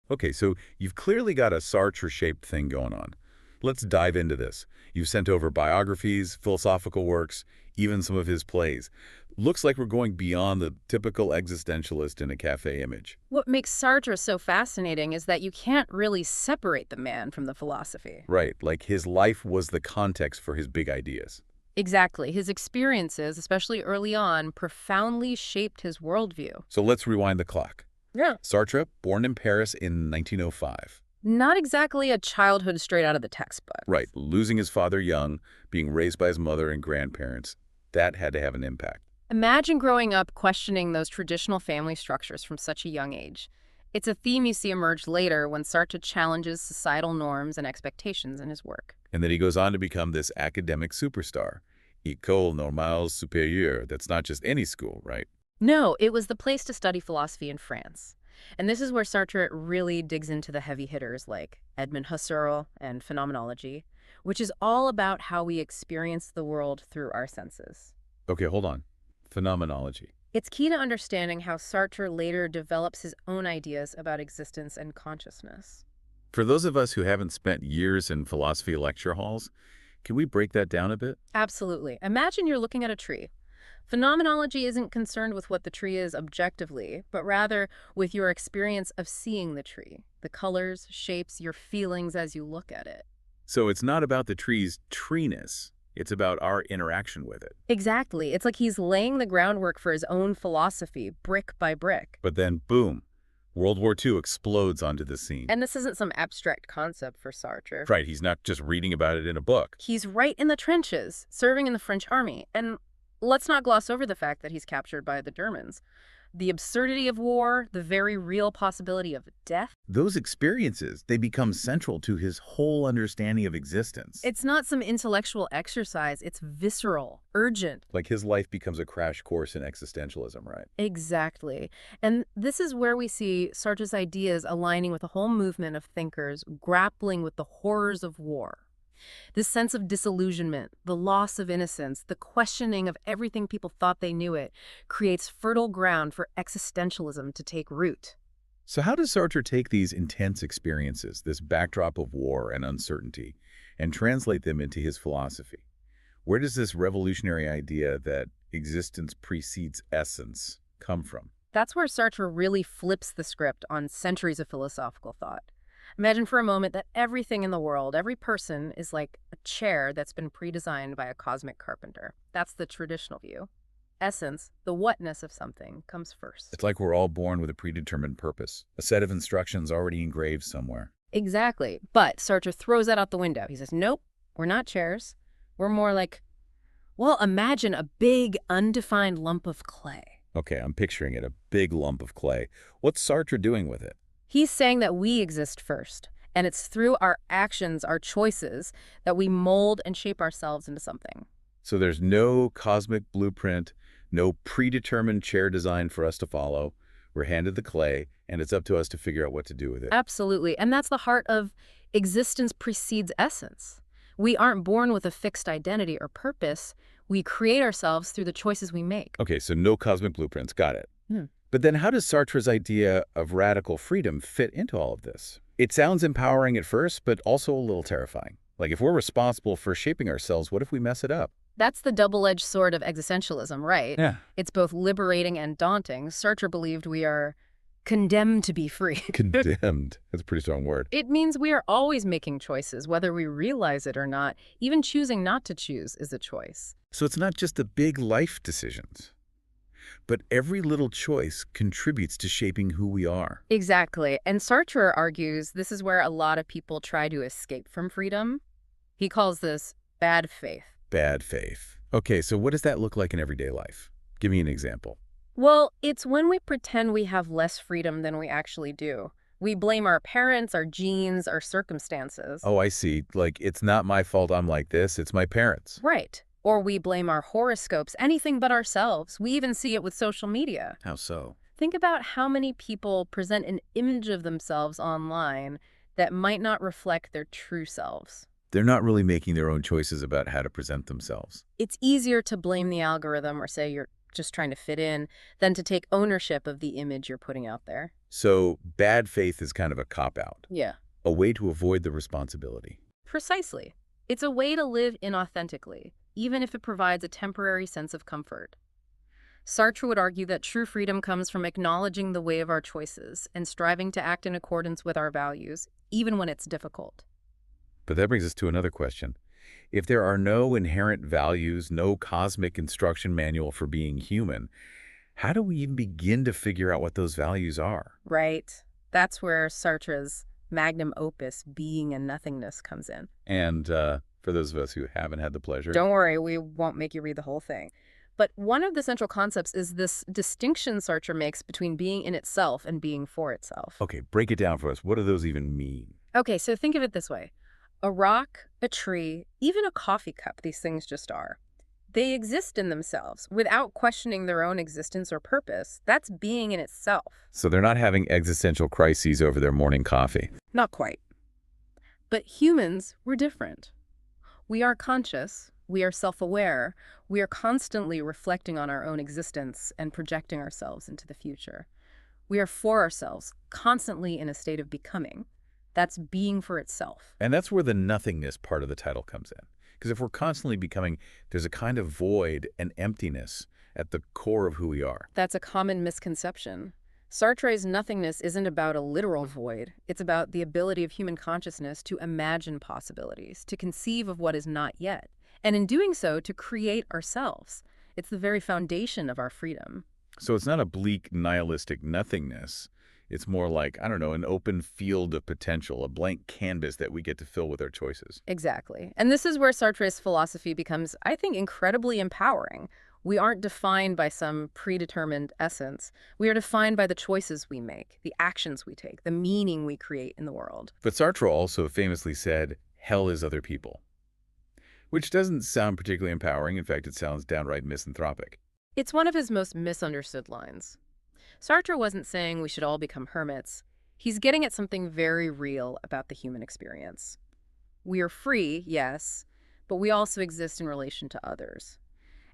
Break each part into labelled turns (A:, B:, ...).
A: Okay, so you've clearly got a Sartre-shaped thing going on. Let's dive into this. You've sent over biographies, philosophical works, even some of his plays. Looks like we're going beyond the typical existentialist in a cafe image.
B: What makes Sartre so fascinating is that you can't really separate the man from the philosophy.
A: Right, like his life was the context for his big ideas.
B: Exactly. His experiences, especially early on, profoundly shaped his worldview.
A: So let's rewind the clock.
B: Yeah.
A: Sartre, born in Paris in 1905.
B: Not exactly a childhood straight out of the textbook.
A: Right, losing his father young, being raised by his mother and grandparents. That had to have an impact.
B: Imagine growing up questioning those traditional family structures from such a young age. It's a theme you see emerge later when Sartre challenges societal norms and expectations in his work.
A: And then he goes on to become this academic superstar. École Normale Supérieure. That's not just any school, right?
B: No, it was the place to study philosophy in France. And this is where Sartre really digs into the heavy hitters like Edmund Husserl and phenomenology, which is all about how we experience the world through our senses.
A: Okay, hold on. Phenomenology.
B: It's key to understanding how Sartre later develops his own ideas about existence and consciousness.
A: For those of us who haven't spent years in philosophy lecture halls, can we break that down a bit?
B: Absolutely. Imagine you're looking at a tree. Phenomenology isn't concerned with what the tree is objectively, but rather with your experience of seeing the tree, the colors, shapes, your feelings as you look at it.
A: So it's not about the tree's treeness. It's about our interaction with it.
B: Exactly. It's like he's laying the groundwork for his own philosophy, brick by brick.
A: But then, boom, World War II explodes onto the scene.
B: And this isn't some abstract concept for Sartre.
A: Right, he's not just reading about it in a book.
B: He's right in the trenches, serving in the French army. And let's not gloss over the fact that he's captured by the Germans. The absurdity of war, the very real possibility of death.
A: Those experiences, they become central to his whole understanding of existence.
B: It's not some intellectual exercise. It's visceral, urgent.
A: Like his life becomes a crash course in existentialism, right?
B: Exactly. And this is where we see Sartre's ideas aligning with a whole movement of thinkers grappling with the horrors of war. This sense of disillusionment, the loss of innocence, the questioning of everything people thought they knew it, creates fertile ground for existentialism to take root.
A: So how does Sartre take these intense experiences, this backdrop of war and uncertainty, and translate them into his philosophy? Where does this revolutionary idea that existence precedes essence come from?
B: That's where Sartre really flips the script on centuries of philosophical thought. Imagine for a moment that everything in the world, every person, is like a chair that's been pre-designed by a cosmic carpenter. That's the traditional view. Essence, the whatness of something, comes first.
A: It's like we're all born with a predetermined purpose, a set of instructions already engraved somewhere.
B: Exactly. But Sartre throws that out the window. He says, nope, we're not chairs. We're more like, well, imagine a big, undefined lump of clay.
A: Okay, I'm picturing it, a big lump of clay. What's Sartre doing with it?
B: He's saying that we exist first, and it's through our actions, our choices, that we mold and shape ourselves into something.
A: So there's no cosmic blueprint, no predetermined chair design for us to follow. We're handed the clay, and it's up to us to figure out what to do with it.
B: Absolutely, and that's the heart of existence precedes essence. We aren't born with a fixed identity or purpose. We create ourselves through the choices we make.
A: Okay, so no cosmic blueprints, got it.
B: Hmm.
A: But then how does Sartre's idea of radical freedom fit into all of this? It sounds empowering at first, but also a little terrifying. Like if we're responsible for shaping ourselves, what if we mess it up?
B: That's the double-edged sword of existentialism, right?
A: Yeah.
B: It's both liberating and daunting. Sartre believed we are condemned to be free.
A: Condemned. That's a pretty strong word.
B: It means we are always making choices, whether we realize it or not. Even choosing not to choose is a choice.
A: So it's not just the big life decisions, but every little choice contributes to shaping who we are.
B: Exactly. And Sartre argues this is where a lot of people try to escape from freedom. He calls this bad faith.
A: Bad faith. Okay, so what does that look like in everyday life? Give me an example.
B: Well, it's when we pretend we have less freedom than we actually do. We blame our parents, our genes, our circumstances.
A: Oh, I see. Like, it's not my fault I'm like this, it's my parents.
B: Right. Or we blame our horoscopes, anything but ourselves. We even see it with social media.
A: How so?
B: Think about how many people present an image of themselves online that might not reflect their true selves.
A: They're not really making their own choices about how to present themselves.
B: It's easier to blame the algorithm or say you're just trying to fit in, than to take ownership of the image you're putting out there.
A: So bad faith is kind of a cop-out,
B: Yeah.
A: a way to avoid the responsibility.
B: Precisely. It's a way to live inauthentically, even if it provides a temporary sense of comfort. Sartre would argue that true freedom comes from acknowledging the way of our choices and striving to act in accordance with our values, even when it's difficult.
A: But that brings us to another question. If there are no inherent values, no cosmic instruction manual for being human, how do we even begin to figure out what those values are?
B: Right. That's where Sartre's magnum opus, Being and Nothingness, comes in.
A: And for those of us who haven't had the pleasure.
B: Don't worry, we won't make you read the whole thing. But one of the central concepts is this distinction Sartre makes between being in itself and being for itself.
A: Okay, break it down for us. What do those even mean?
B: Okay, so think of it this way. A rock, a tree, even a coffee cup, these things just are. They exist in themselves without questioning their own existence or purpose. That's being in itself.
A: So they're not having existential crises over their morning coffee.
B: Not quite. But humans, we're different. We are conscious, we are self-aware, we are constantly reflecting on our own existence and projecting ourselves into the future. We are for ourselves, constantly in a state of becoming. That's being for itself.
A: And that's where the nothingness part of the title comes in. Because if we're constantly becoming, there's a kind of void and emptiness at the core of who we are.
B: That's a common misconception. Sartre's nothingness isn't about a literal void. It's about the ability of human consciousness to imagine possibilities, to conceive of what is not yet, and in doing so, to create ourselves. It's the very foundation of our freedom.
A: So it's not a bleak, nihilistic nothingness. It's more like, I don't know, an open field of potential, a blank canvas that we get to fill with our choices.
B: Exactly. And this is where Sartre's philosophy becomes, I think, incredibly empowering. We aren't defined by some predetermined essence. We are defined by the choices we make, the actions we take, the meaning we create in the world.
A: But Sartre also famously said, hell is other people. Which doesn't sound particularly empowering. In fact, it sounds downright misanthropic.
B: It's one of his most misunderstood lines. Sartre wasn't saying we should all become hermits. He's getting at something very real about the human experience. We are free, yes, but we also exist in relation to others.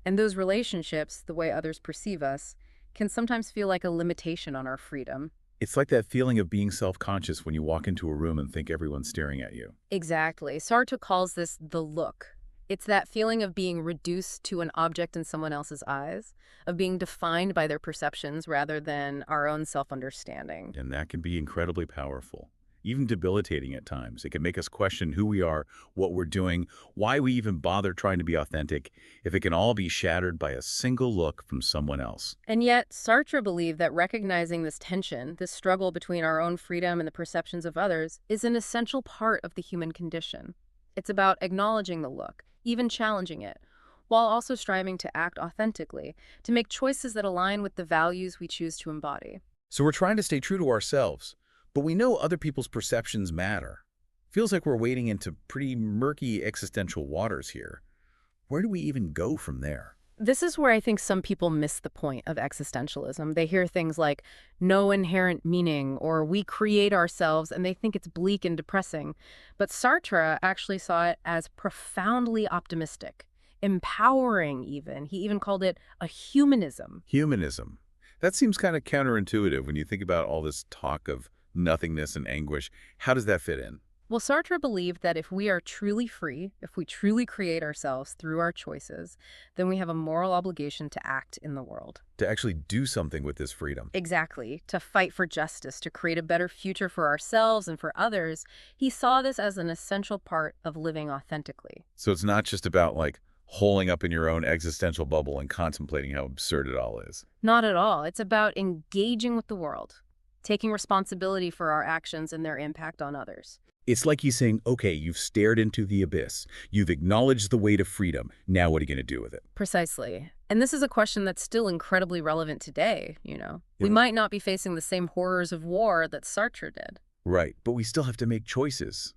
B: And those relationships, the way others perceive us, can sometimes feel like a limitation on our freedom.
A: It's like that feeling of being self-conscious when you walk into a room and think everyone's staring at you.
B: Exactly. Sartre calls this the look. It's that feeling of being reduced to an object in someone else's eyes, of being defined by their perceptions rather than our own self-understanding.
A: And that can be incredibly powerful, even debilitating at times. It can make us question who we are, what we're doing, why we even bother trying to be authentic, if it can all be shattered by a single look from someone else.
B: And yet, Sartre believed that recognizing this tension, this struggle between our own freedom and the perceptions of others, is an essential part of the human condition. It's about acknowledging the look, even challenging it, while also striving to act authentically, to make choices that align with the values we choose to embody.
A: So we're trying to stay true to ourselves, but we know other people's perceptions matter. Feels like we're wading into pretty murky existential waters here. Where do we even go from there?
B: This is where I think some people miss the point of existentialism. They hear things like no inherent meaning or we create ourselves, and they think it's bleak and depressing. But Sartre actually saw it as profoundly optimistic, empowering even. He even called it a humanism.
A: Humanism. That seems kind of counterintuitive when you think about all this talk of nothingness and anguish. How does that fit in?
B: Well, Sartre believed that if we are truly free, if we truly create ourselves through our choices, then we have a moral obligation to act in the world.
A: To actually do something with this freedom.
B: Exactly. To fight for justice, to create a better future for ourselves and for others. He saw this as an essential part of living authentically.
A: So it's not just about like holing up in your own existential bubble and contemplating how absurd it all is.
B: Not at all. It's about engaging with the world, taking responsibility for our actions and their impact on others.
A: It's like he's saying, okay, you've stared into the abyss. You've acknowledged the weight of freedom. Now what are you going to do with it?
B: Precisely. And this is a question that's still incredibly relevant today, you know. We
A: Yeah.
B: might not be facing the same horrors of war that Sartre did.
A: Right, but we still have to make choices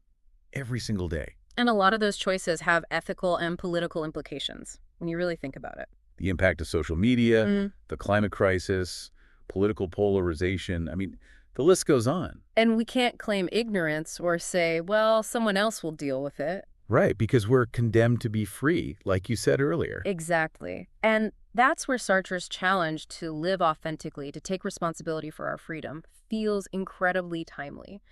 A: every single day.
B: And a lot of those choices have ethical and political implications, when you really think about it.
A: The impact of social media, the climate crisis, political polarization. I mean, the list goes on.
B: And we can't claim ignorance or say, well, someone else will deal with it.
A: Right, because we're condemned to be free, like you said earlier.
B: Exactly. And that's where Sartre's challenge to live authentically, to take responsibility for our freedom, feels incredibly timely.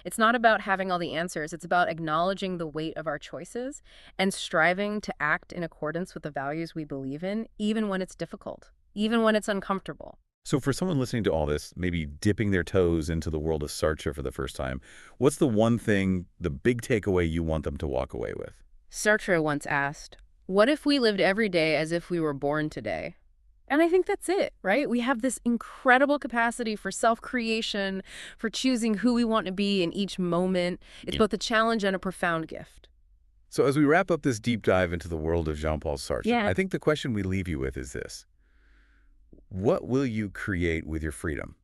B: It's not about having all the answers, it's about acknowledging the weight of our choices and striving to act in accordance with the values we believe in, even when it's difficult, even when it's uncomfortable.
A: So for someone listening to all this, maybe dipping their toes into the world of Sartre for the first time, what's the one thing, the big takeaway you want them to walk away with?
B: Sartre once asked, "What if we lived every day as if we were born today?" And I think that's it, right? We have this incredible capacity for self-creation, for choosing who we want to be in each moment. It's
A: Yeah.
B: both a challenge and a profound gift.
A: So as we wrap up this deep dive into the world of Jean-Paul Sartre,
B: Yeah.
A: I think the question we leave you with is this. What will you create with your freedom?